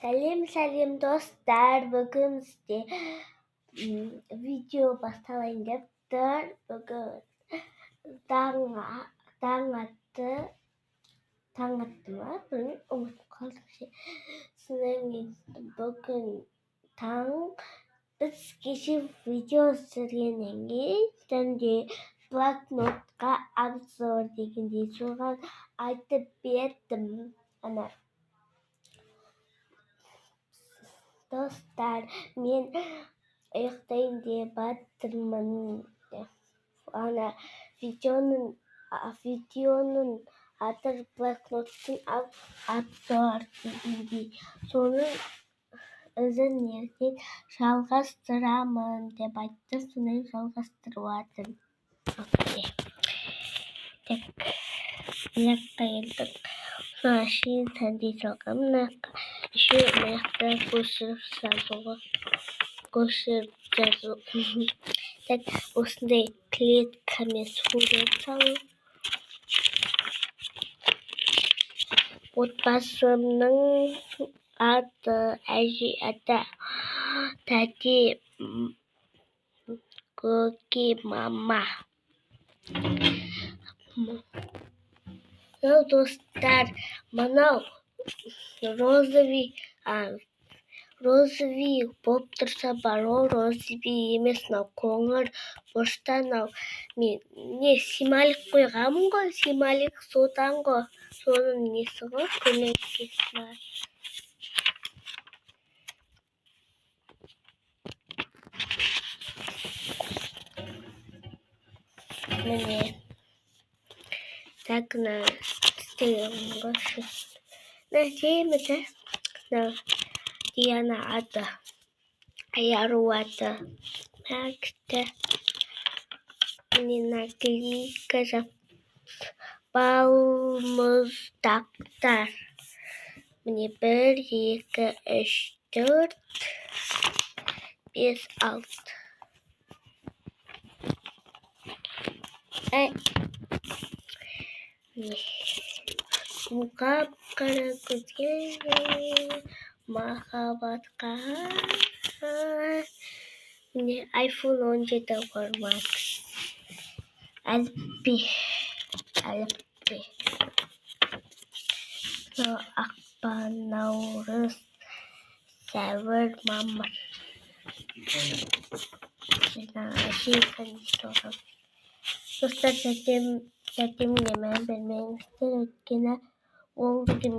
Салим достар, бүгін сте видео басталайын деп тұр. Бүгін таң атты ма? Бүгін ұмытып қалдым. Бүгін таң біз кеше видео түсіргеннен кейін блокнотқа обзор дегендей соған айтып бердім. Ана достар, мен ұйықтайын деп жатырмын. Ана видеоның аты блокноттың обзор дегендей. Соның өзін ертең жалғастырамын деп айтты, соны жалғастырып жатырмын. Так, мынаққа келдік. Машин сәнде салғам. Еще мынақта көшіріп жазу. Так, осындай клеткамен сурет салу. Отбасымның аты тәте, көке, мама. Достар, мынау розови болып тұрса бар, ол розови емес, мынау қоңыр бұрыштан не символик қойғанмын ғой, символик содан ғой, соның несі ғой, көмеккесі бар. Міне так, Диана аты, Айару аты, Мәкті, міне наклейка балмұздақтар, міне 1, 2, 3, 4, 5, 6. Қап-қара көзге махаббатқа. Міне iPhone 17 формат. Әліппе. Ақпан, наурыз, сәуір, мамыр. Достар, сәтемге мән бермеңіздер, өйткені ол бүгін